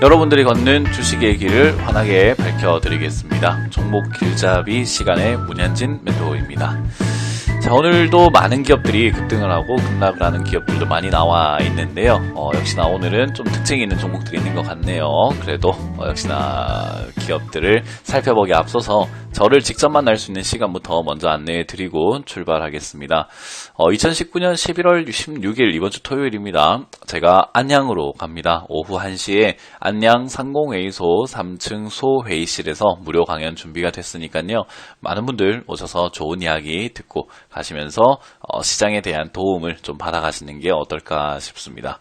여러분들이 걷는 주식의 길을 환하게 밝혀드리겠습니다. 종목 길잡이 시간의 문현진 멘토입니다. 자, 오늘도 많은 기업들이 급등을 하고 급락을 하는 기업들도 많이 나와 있는데요. 역시나 오늘은 좀 특징이 있는 종목들이 있는 것 같네요. 그래도 역시나 기업들을 살펴보기에 앞서서 저를 직접 만날 수 있는 시간부터 먼저 안내해 드리고 출발하겠습니다. 2019년 11월 16일 이번 주 토요일입니다. 제가 안양으로 갑니다. 오후 1시에 안양 상공회의소 3층 소회의실에서 무료 강연 준비가 됐으니까요. 많은 분들 오셔서 좋은 이야기 듣고 가시면서 시장에 대한 도움을 좀 받아가시는 게 어떨까 싶습니다.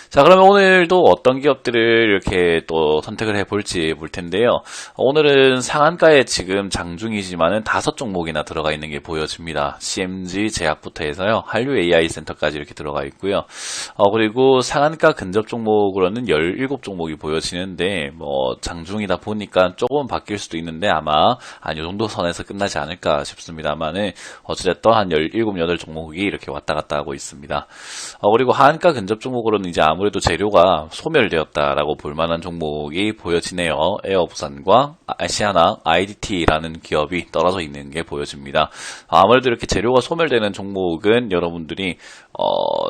자, 그러면 오늘도 어떤 기업들을 이렇게 또 선택을 해볼지 볼 텐데요. 오늘은 상한가에 지금 장중이지만은 5종목이나 들어가 있는 게 보여집니다. CMG 제약부터 해서요. 한류 AI 센터까지 이렇게 들어가 있고요. 그리고 상한가 근접 종목으로는 17종목이 보여지는데, 장중이다 보니까 조금 바뀔 수도 있는데 아마 이 정도 선에서 끝나지 않을까 싶습니다만은, 어찌됐든 한 17, 18종목이 이렇게 왔다 갔다 하고 있습니다. 그리고 하한가 근접 종목으로는 이제 아무래도 재료가 소멸되었다라고 볼 만한 종목이 보여지네요. 에어부산과 아시아나 IDT라는 기업이 떨어져 있는 게 보여집니다. 아무래도 이렇게 재료가 소멸되는 종목은 여러분들이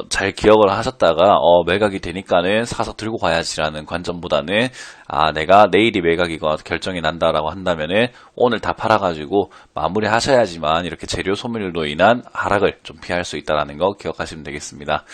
잘 기억을 하셨다가 매각이 되니까는 사서 들고 가야지라는 관점보다는 내가 내일이 매각이가 결정이 난다라고 한다면은 오늘 다 팔아가지고 마무리 하셔야지만 이렇게 재료 소멸로 인한 하락을 좀 피할 수 있다는 거 기억하시면 되겠습니다.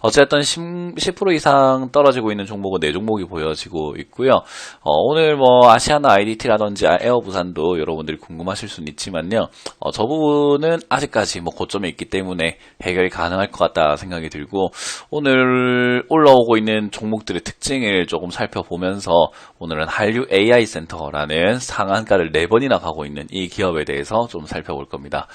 어쨌든 10% 이상 떨어지고 있는 종목은 4종목이 보여지고 있고요. 오늘 아시아나 IDT라든지 에어부산도 여러분들이 궁금하실 수는 있지만요. 저 부분은 아직까지 고점에 있기 때문에 해결이 가능할 것 같다 생각이 들고, 오늘 올라오고 있는 종목들의 특징을 조금 살펴보면서 오늘은 한류 AI 센터라는 상한가를 4번이나 가고 있는 이 기업에 대해서 좀 살펴볼 겁니다.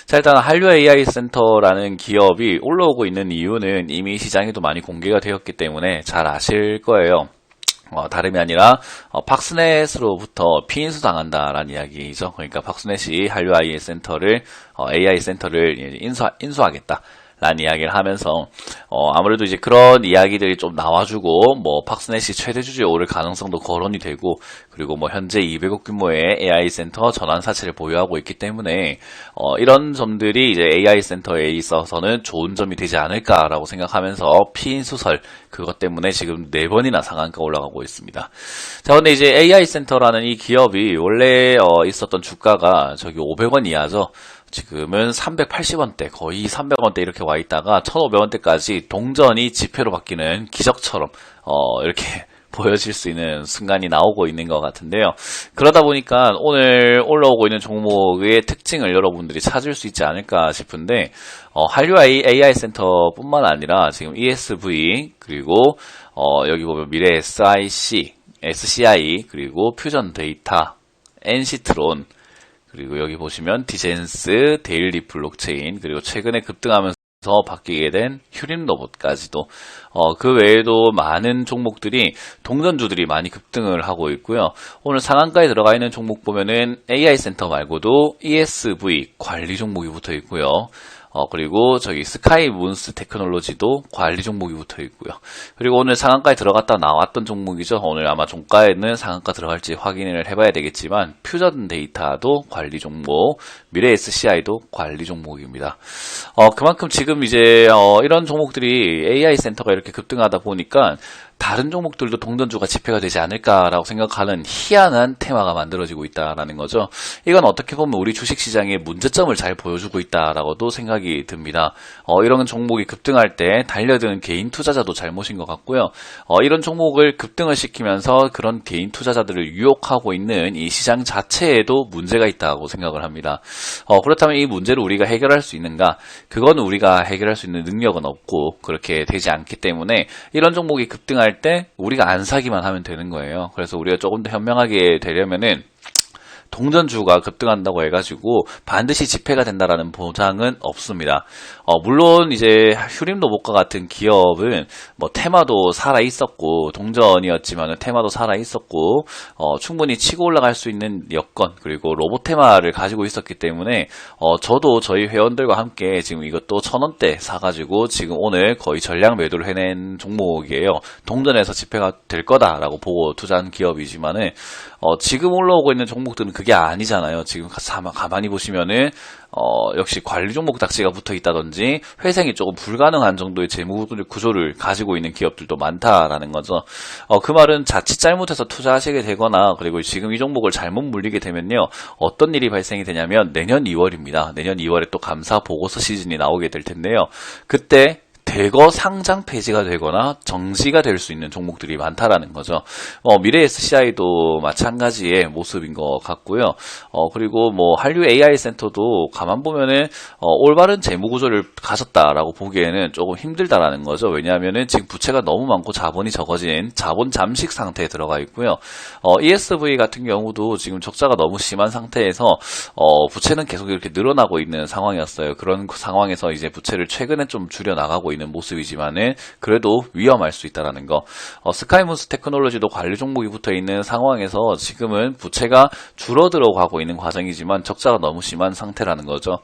자, 일단 한류 AI 센터라는 기업이 올라오고 있는 이유는 이미 시장에도 많이 공개가 되었기 때문에 잘 아실 거예요. 다름이 아니라 박스넷으로부터 피인수 당한다라는 이야기죠. 그러니까 박스넷이 한류 AI 센터를 인수하겠다. 라는 이야기를 하면서 아무래도 이제 그런 이야기들이 좀 나와주고 박스넷이 최대 주주에 오를 가능성도 거론이 되고, 그리고 현재 200억 규모의 AI 센터 전환 사채를 보유하고 있기 때문에 이런 점들이 이제 AI 센터에 있어서는 좋은 점이 되지 않을까라고 생각하면서 피인수설 그것 때문에 지금 4번이나 상한가 올라가고 있습니다. 자, 근데 이제 AI 센터라는 이 기업이 원래 있었던 주가가 저기 500원 이하죠. 지금은 380원대, 거의 300원대 이렇게 와 있다가 1500원대까지 동전이 지폐로 바뀌는 기적처럼 이렇게 보여질 수 있는 순간이 나오고 있는 것 같은데요. 그러다 보니까 오늘 올라오고 있는 종목의 특징을 여러분들이 찾을 수 있지 않을까 싶은데, 한류 AI 센터뿐만 아니라 지금 ESV, 그리고 여기 보면 미래 SCI, 그리고 퓨전 데이터, NC트론, 그리고 여기 보시면 디젠스, 데일리 블록체인, 그리고 최근에 급등하면서 바뀌게 된 휴림 로봇까지도 그 외에도 많은 종목들이 동전주들이 많이 급등을 하고 있고요. 오늘 상한가에 들어가 있는 종목 보면은 AI 센터 말고도 ESV 관리 종목이 붙어 있고요. 그리고 저기 스카이 문스 테크놀로지도 관리 종목이 붙어 있고요. 그리고 오늘 상한가에 들어갔다 나왔던 종목이죠. 오늘 아마 종가에는 상한가 들어갈지 확인을 해봐야 되겠지만 퓨전 데이터도 관리 종목, 미래 SCI도 관리 종목입니다. 그만큼 지금 이제 이런 종목들이 AI 센터가 이렇게 급등하다 보니까 다른 종목들도 동전주가 지폐가 되지 않을까라고 생각하는 희한한 테마가 만들어지고 있다라는 거죠. 이건 어떻게 보면 우리 주식시장의 문제점을 잘 보여주고 있다라고도 생각이 듭니다. 이런 종목이 급등할 때 달려드는 개인 투자자도 잘못인 것 같고요. 이런 종목을 급등을 시키면서 그런 개인 투자자들을 유혹하고 있는 이 시장 자체에도 문제가 있다고 생각을 합니다. 그렇다면 이 문제를 우리가 해결할 수 있는가? 그건 우리가 해결할 수 있는 능력은 없고 그렇게 되지 않기 때문에 이런 종목이 급등할 때 우리가 안 사기만 하면 되는 거예요. 그래서 우리가 조금 더 현명하게 되려면은 동전주가 급등한다고 해가지고 반드시 집회가 된다라는 보장은 없습니다. 물론 이제 휴림로봇과 같은 기업은 뭐 테마도 살아 있었고 동전이었지만 테마도 살아 있었고 충분히 치고 올라갈 수 있는 여건 그리고 로봇 테마를 가지고 있었기 때문에 저도 저희 회원들과 함께 지금 이것도 1,000원대 사가지고 지금 오늘 거의 전량 매도를 해낸 종목이에요. 동전에서 집회가 될 거다라고 보고 투자한 기업이지만은 지금 올라오고 있는 종목들은 그게 아니잖아요. 지금 가만히 보시면은 역시 관리 종목 딱지가 붙어 있다든지 회생이 조금 불가능한 정도의 재무 구조를 가지고 있는 기업들도 많다라는 거죠. 그 말은 자칫 잘못해서 투자하시게 되거나 그리고 지금 이 종목을 잘못 물리게 되면요. 어떤 일이 발생이 되냐면 내년 2월입니다. 내년 2월에 또 감사 보고서 시즌이 나오게 될 텐데요. 그때 대거 상장 폐지가 되거나 정지가 될 수 있는 종목들이 많다라는 거죠. 미래 SCI도 마찬가지의 모습인 것 같고요. 그리고 뭐 한류 AI 센터도 가만 보면은 올바른 재무 구조를 가졌다라고 보기에는 조금 힘들다라는 거죠. 왜냐하면은 지금 부채가 너무 많고 자본이 적어진 자본 잠식 상태에 들어가 있고요. ESV 같은 경우도 지금 적자가 너무 심한 상태에서 부채는 계속 이렇게 늘어나고 있는 상황이었어요. 그런 상황에서 이제 부채를 최근에 좀 줄여 나가고 있는 모습이지만은 그래도 위험할 수 있다라는 거. 스카이문스 테크놀로지도 관리 종목이 붙어 있는 상황에서 지금은 부채가 줄어들어 가고 있는 과정이지만 적자가 너무 심한 상태라는 거죠.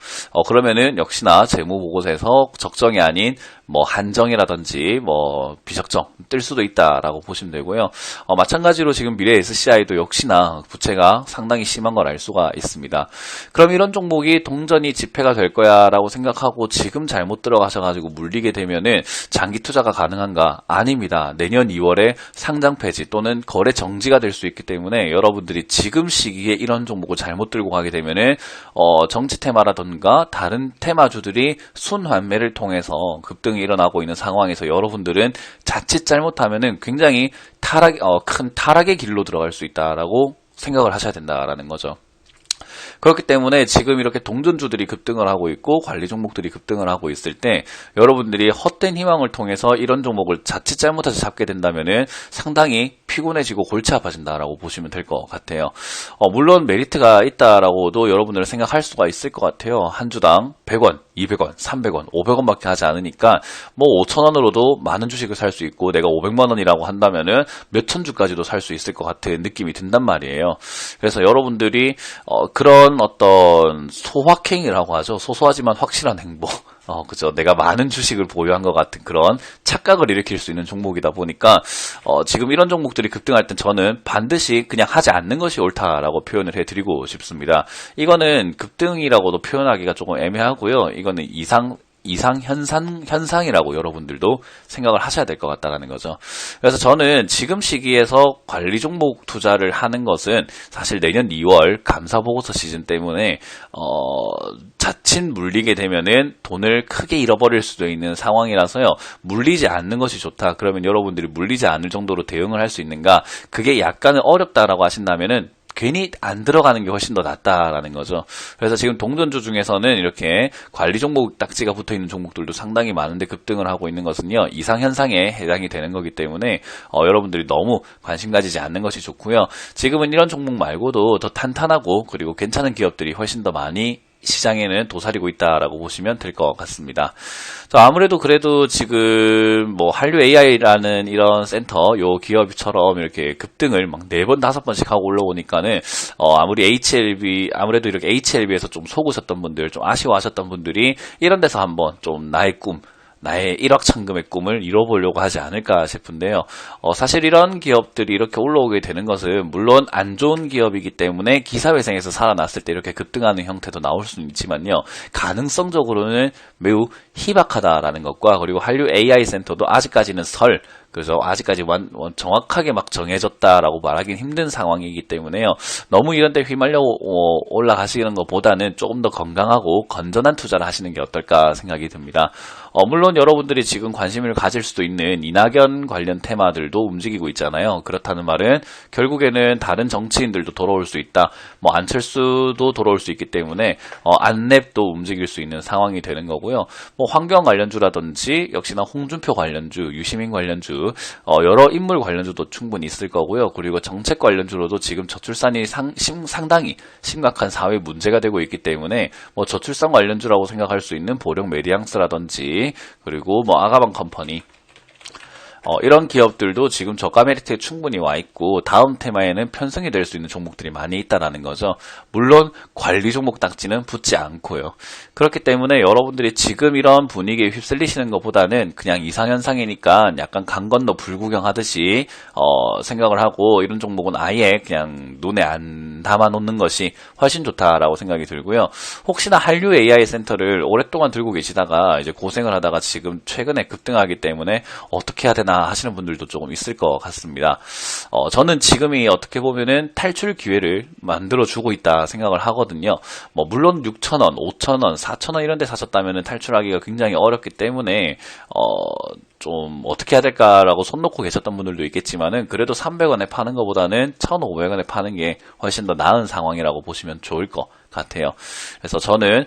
그러면은 역시나 재무 보고서에서 적정이 아닌 뭐 한정이라든지 뭐 비적정 뜰 수도 있다라고 보시면 되고요. 마찬가지로 지금 미래 SCI도 역시나 부채가 상당히 심한 걸 알 수가 있습니다. 그럼 이런 종목이 동전이 집회가 될 거야라고 생각하고 지금 잘못 들어가셔가지고 물리게 되면은 장기 투자가 가능한가? 아닙니다. 내년 2월에 상장 폐지 또는 거래 정지가 될 수 있기 때문에 여러분들이 지금 시기에 이런 종목을 잘못 들고 가게 되면은 정치 테마라든가 다른 테마주들이 순환매를 통해서 급등이 일어나고 있는 상황에서 여러분들은 자칫 잘못하면은 굉장히 큰 타락의 길로 들어갈 수 있다라고 생각을 하셔야 된다라는 거죠. 그렇기 때문에 지금 이렇게 동전주들이 급등을 하고 있고 관리 종목들이 급등을 하고 있을 때 여러분들이 헛된 희망을 통해서 이런 종목을 자칫 잘못해서 잡게 된다면은 상당히 피곤해지고 골치 아파진다라고 보시면 될 것 같아요. 물론 메리트가 있다라고도 여러분들은 생각할 수가 있을 것 같아요. 한 주당 100원, 200원, 300원, 500원밖에 하지 않으니까 뭐 5,000원으로도 많은 주식을 살 수 있고 내가 500만 원이라고 한다면은 몇천 주까지도 살 수 있을 것 같은 느낌이 든단 말이에요. 그래서 여러분들이 그런 어떤 소확행이라고 하죠. 소소하지만 확실한 행복. 그죠. 내가 많은 주식을 보유한 것 같은 그런 착각을 일으킬 수 있는 종목이다 보니까, 지금 이런 종목들이 급등할 땐 저는 반드시 그냥 하지 않는 것이 옳다라고 표현을 해드리고 싶습니다. 이거는 급등이라고도 표현하기가 조금 애매하고요. 이거는 현상이라고 여러분들도 생각을 하셔야 될 것 같다는 거죠. 그래서 저는 지금 시기에서 관리 종목 투자를 하는 것은 사실 내년 2월 감사보고서 시즌 때문에 자칫 물리게 되면은 돈을 크게 잃어버릴 수도 있는 상황이라서요. 물리지 않는 것이 좋다. 그러면 여러분들이 물리지 않을 정도로 대응을 할 수 있는가? 그게 약간은 어렵다라고 하신다면은 괜히 안 들어가는 게 훨씬 더 낫다라는 거죠. 그래서 지금 동전주 중에서는 이렇게 관리 종목 딱지가 붙어 있는 종목들도 상당히 많은데 급등을 하고 있는 것은요, 이상현상에 해당이 되는 거기 때문에 여러분들이 너무 관심 가지지 않는 것이 좋고요. 지금은 이런 종목 말고도 더 탄탄하고 그리고 괜찮은 기업들이 훨씬 더 많이 시장에는 도사리고 있다라고 보시면 될 것 같습니다. 아무래도 그래도 지금 뭐 한류 AI라는 이런 센터 요 기업처럼 이렇게 급등을 막 4번 5번씩 하고 올라오니까는 아무래도 이렇게 HLB에서 좀 속으셨던 분들, 좀 아쉬워하셨던 분들이 이런 데서 한번 좀 나의 1억 천금의 꿈을 이뤄보려고 하지 않을까 싶은데요. 사실 이런 기업들이 이렇게 올라오게 되는 것은 물론 안 좋은 기업이기 때문에 기사회생에서 살아났을 때 이렇게 급등하는 형태도 나올 수는 있지만요. 가능성적으로는 매우 희박하다라는 것과 그리고 한류 AI 센터도 아직까지는 그래서 아직까지 정확하게 막 정해졌다라고 말하기는 힘든 상황이기 때문에요. 너무 이런 데 휘말려 올라가시는 것보다는 조금 더 건강하고 건전한 투자를 하시는 게 어떨까 생각이 듭니다. 물론 여러분들이 지금 관심을 가질 수도 있는 이낙연 관련 테마들도 움직이고 있잖아요. 그렇다는 말은 결국에는 다른 정치인들도 돌아올 수 있다. 뭐 안철수도 돌아올 수 있기 때문에 안랩도 움직일 수 있는 상황이 되는 거고요. 뭐 환경 관련주라든지 역시나 홍준표 관련주, 유시민 관련주 관련주, 여러 인물 관련주도 충분히 있을 거고요. 그리고 정책 관련주로도 지금 저출산이 상당히 심각한 사회 문제가 되고 있기 때문에 뭐 저출산 관련주라고 생각할 수 있는 보령 메디앙스라든지 그리고 뭐 아가방 컴퍼니 이런 기업들도 지금 저가 메리트에 충분히 와 있고 다음 테마에는 편성이 될 수 있는 종목들이 많이 있다라는 거죠. 물론 관리 종목 딱지는 붙지 않고요. 그렇기 때문에 여러분들이 지금 이런 분위기에 휩쓸리시는 것보다는 그냥 이상현상이니까 약간 강 건너 불구경 하듯이 생각을 하고 이런 종목은 아예 그냥 눈에 안 담아 놓는 것이 훨씬 좋다라고 생각이 들고요. 혹시나 한류 AI 센터를 오랫동안 들고 계시다가 이제 고생을 하다가 지금 최근에 급등하기 때문에 어떻게 해야 되나 하시는 분들도 조금 있을 것 같습니다. 저는 지금이 어떻게 보면은 탈출 기회를 만들어주고 있다 생각을 하거든요. 뭐 물론 6,000원, 5,000원, 4,000원 이런 데 사셨다면 탈출하기가 굉장히 어렵기 때문에 좀 어떻게 해야 될까라고 손 놓고 계셨던 분들도 있겠지만은 그래도 300원에 파는 것보다는 1,500원에 파는 게 훨씬 더 나은 상황이라고 보시면 좋을 것 같아요. 그래서 저는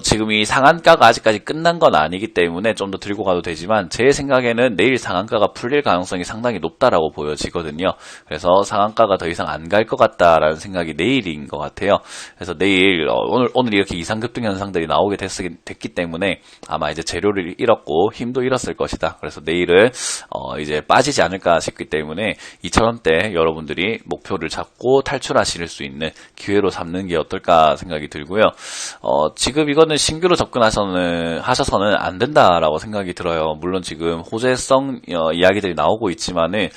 지금 이 상한가가 아직까지 끝난 건 아니기 때문에 좀 더 들고 가도 되지만 제 생각에는 내일 상한가가 풀릴 가능성이 상당히 높다라고 보여지거든요. 그래서 상한가가 더 이상 안 갈 것 같다라는 생각이 내일인 것 같아요. 그래서 내일 오늘 이렇게 이상급등 현상들이 나오게 됐기 때문에 아마 이제 재료를 잃었고 힘도 잃었을 것이다. 그래서 내일은 이제 빠지지 않을까 싶기 때문에 2,000원대 여러분들이 목표를 잡고 탈출하실 수 있는 기회로 삼는 게 어떨까 생각이 들고요. 지금 이거는 신규로 접근하셔서는 안 된다라고 생각이 들어요. 물론 지금 호재성 이야기들이 나오고 있지만은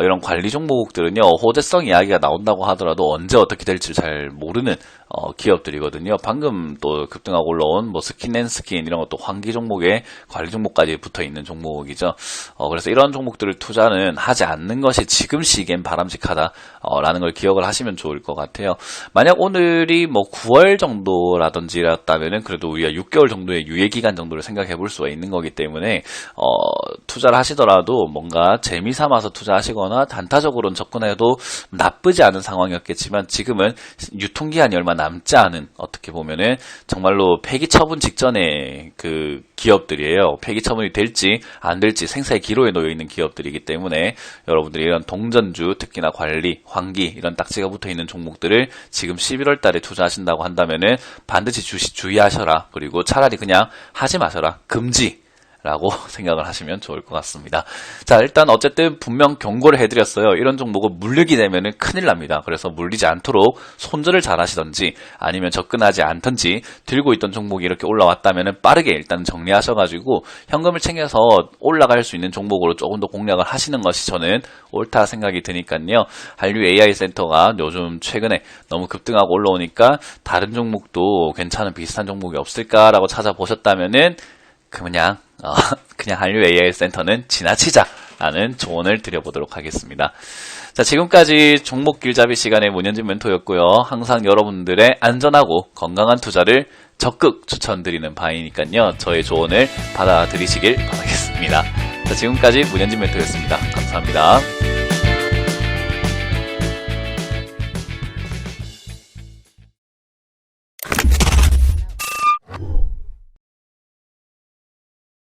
이런 관리 종목들은요, 호재성 이야기가 나온다고 하더라도 언제 어떻게 될지 잘 모르는 기업들이거든요. 방금 또 급등하고 올라온 뭐 스킨앤스킨 이런 것도 환기 종목에 관리 종목까지 붙어 있는 종목이죠. 그래서 이런 종목들을 투자는 하지 않는 것이 지금 시기엔 바람직하다라는 걸 기억을 하시면 좋을 것 같아요. 만약 오늘이 뭐 9월 정도라든지였다면은 그래도 우리가 6개월 정도의 유예 기간 정도를 생각해 볼 수가 있는 거기 때문에 투자를 하시더라도 뭔가 재미 삼아서 투자하시거나 단타적으로는 접근해도 나쁘지 않은 상황이었겠지만 지금은 유통기한이 얼마 남지 않은 어떻게 보면은 정말로 폐기 처분 직전의 그 기업들이에요. 폐기 처분이 될지 안 될지 생사의 기로에 놓여 있는 기업들이기 때문에 여러분들이 이런 동전주 특히나 관리, 환기 이런 딱지가 붙어 있는 종목들을 지금 11월 달에 투자하신다고 한다면은 반드시 주의하셔라. 그리고 차라리 그냥 하지 마셔라. 금지. 라고 생각을 하시면 좋을 것 같습니다. 자, 일단 어쨌든 분명 경고를 해드렸어요. 이런 종목은 물리게 되면 큰일 납니다. 그래서 물리지 않도록 손절을 잘 하시던지 아니면 접근하지 않던지 들고 있던 종목이 이렇게 올라왔다면 빠르게 일단 정리하셔가지고 현금을 챙겨서 올라갈 수 있는 종목으로 조금 더 공략을 하시는 것이 저는 옳다 생각이 드니까요. 한류 AI 센터가 요즘 최근에 너무 급등하고 올라오니까 다른 종목도 괜찮은 비슷한 종목이 없을까라고 찾아보셨다면은 그냥 한류 AI 센터는 지나치자라는 조언을 드려보도록 하겠습니다. 자, 지금까지 종목 길잡이 시간의 문현진 멘토였고요. 항상 여러분들의 안전하고 건강한 투자를 적극 추천드리는 바이니까요. 저의 조언을 받아들이시길 바라겠습니다. 자, 지금까지 문현진 멘토였습니다. 감사합니다.